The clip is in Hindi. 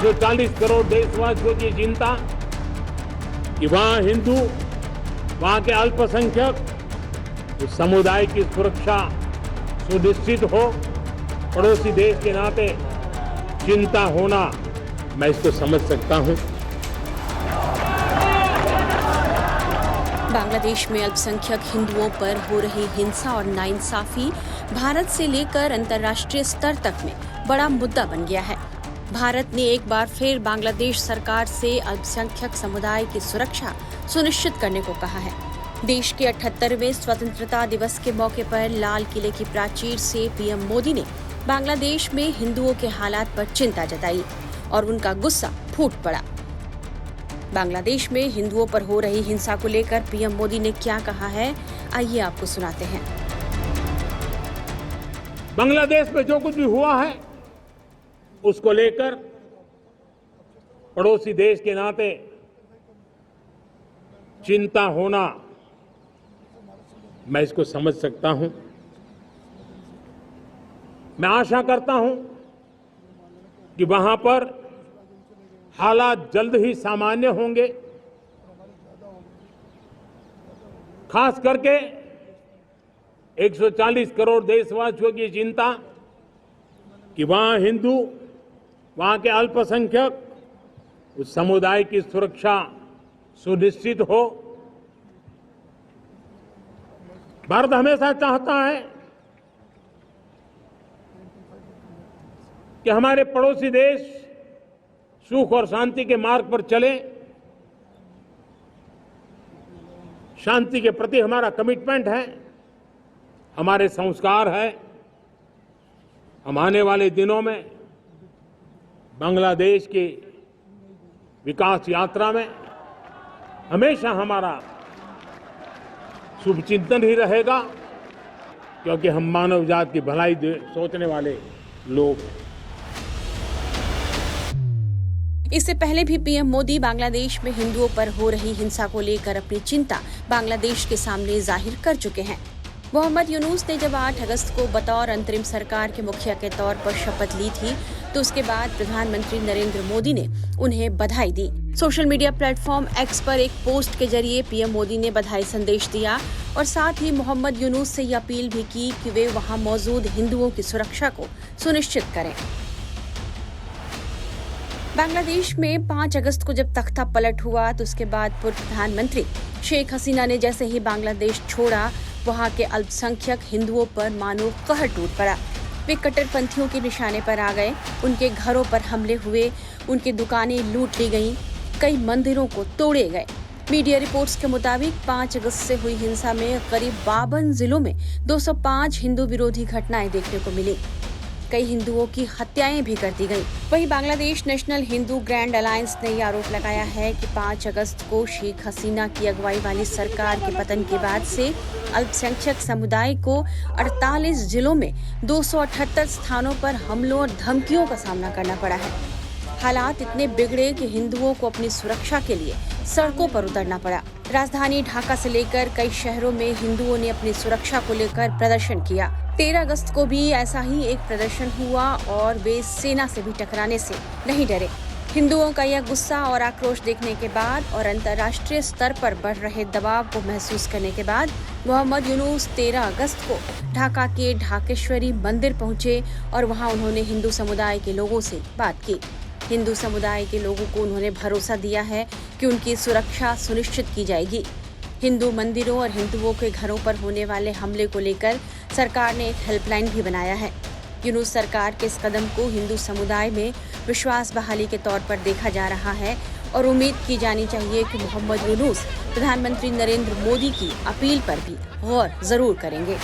140 करोड़ देशवासियों की चिंता कि वहां हिंदू, वहां के अल्पसंख्यक, उस समुदाय की सुरक्षा सुनिश्चित हो, पड़ोसी देश के नाते चिंता होना, मैं इसको समझ सकता हूं। बांग्लादेश में अल्पसंख्यक हिंदुओं पर हो रही हिंसा और नाइंसाफी भारत से लेकर अंतर्राष्ट्रीय स्तर तक में बड़ा मुद्दा बन गया है। भारत ने एक बार फिर बांग्लादेश सरकार से अल्पसंख्यक समुदाय की सुरक्षा सुनिश्चित करने को कहा है। देश के 78वें स्वतंत्रता दिवस के मौके पर लाल किले की प्राचीर से पीएम मोदी ने बांग्लादेश में हिंदुओं के हालात पर चिंता जताई और उनका गुस्सा फूट पड़ा। बांग्लादेश में हिंदुओं पर हो रही हिंसा को लेकर पीएम मोदी ने क्या कहा है, आइए आपको सुनाते हैं। बांग्लादेश में जो कुछ भी हुआ है उसको लेकर पड़ोसी देश के नाते चिंता होना, मैं इसको समझ सकता हूं। मैं आशा करता हूं कि वहां पर हालात जल्द ही सामान्य होंगे। खास करके 140 करोड़ देशवासियों की चिंता कि वहां हिंदू, वहां के अल्पसंख्यक, उस समुदाय की सुरक्षा सुनिश्चित हो। भारत हमेशा चाहता है कि हमारे पड़ोसी देश सुख और शांति के मार्ग पर चले। शांति के प्रति हमारा कमिटमेंट है, हमारे संस्कार है। हम आने वाले दिनों में बांग्लादेश की विकास यात्रा में हमेशा हमारा शुभचिंतन ही रहेगा, क्योंकि हम मानव जाति की भलाई सोचने वाले लोग हैं। इससे पहले भी पीएम मोदी बांग्लादेश में हिंदुओं पर हो रही हिंसा को लेकर अपनी चिंता बांग्लादेश के सामने जाहिर कर चुके हैं। मोहम्मद यूनुस ने जब 8 अगस्त को बतौर अंतरिम सरकार के मुखिया के तौर पर शपथ ली थी, तो उसके बाद प्रधानमंत्री नरेंद्र मोदी ने उन्हें बधाई दी। सोशल मीडिया प्लेटफॉर्म एक्स पर एक पोस्ट के जरिए पीएम मोदी ने बधाई संदेश दिया और साथ ही मोहम्मद यूनुस से ये अपील भी की कि वे वहां मौजूद हिंदुओं की सुरक्षा को सुनिश्चित करें। बांग्लादेश में 5 अगस्त को जब तख्ता पलट हुआ, तो उसके बाद पूर्व प्रधानमंत्री शेख हसीना ने जैसे ही बांग्लादेश छोड़ा, वहां के अल्पसंख्यक हिंदुओं पर मानो कहर टूट पड़ा। वे कट्टरपंथियों के निशाने पर आ गए, उनके घरों पर हमले हुए, उनकी दुकानें लूट ली गईं, कई मंदिरों को तोड़े गए। मीडिया रिपोर्ट्स के मुताबिक 5 अगस्त से हुई हिंसा में करीब 52 जिलों में 205 हिंदू विरोधी घटनाएं देखने को मिली। कई हिंदुओं की हत्याएं भी कर दी गईं। वहीं Bangladesh national Hindu grand alliance ने यह आरोप लगाया है कि 5 अगस्त को शेख हसीना की अगुवाई वाली सरकार के पतन के बाद से अल्पसंख्यक समुदाय को 48 जिलों में 278 स्थानों पर हमलों और धमकियों का सामना करना पड़ा है। हालात इतने बिगड़े कि हिंदुओं को अपनी सुरक्षा के लिए सड़कों पर उतरना पड़ा। राजधानी ढाका से लेकर कई शहरों में हिंदुओं ने अपनी सुरक्षा को लेकर प्रदर्शन किया। 13 अगस्त को भी ऐसा ही एक प्रदर्शन हुआ और वे सेना से भी टकराने से नहीं डरे। हिंदुओं का यह गुस्सा और आक्रोश देखने के बाद और अंतर्राष्ट्रीय स्तर पर बढ़ रहे दबाव को महसूस करने के बाद मोहम्मद यूनुस 13 अगस्त को ढाका के ढाकेश्वरी मंदिर पहुंचे और वहां उन्होंने हिंदू समुदाय के लोगों से बात की। हिंदू समुदाय के लोगों को उन्होंने भरोसा दिया है कि उनकी सुरक्षा सुनिश्चित की जाएगी। हिंदू मंदिरों और हिंदुओं के घरों पर होने वाले हमले को लेकर सरकार ने एक हेल्पलाइन भी बनाया है। यूनुस सरकार के इस कदम को हिंदू समुदाय में विश्वास बहाली के तौर पर देखा जा रहा है और उम्मीद की जानी चाहिए कि मोहम्मद यूनुस प्रधानमंत्री नरेंद्र मोदी की अपील पर भी गौर जरूर करेंगे।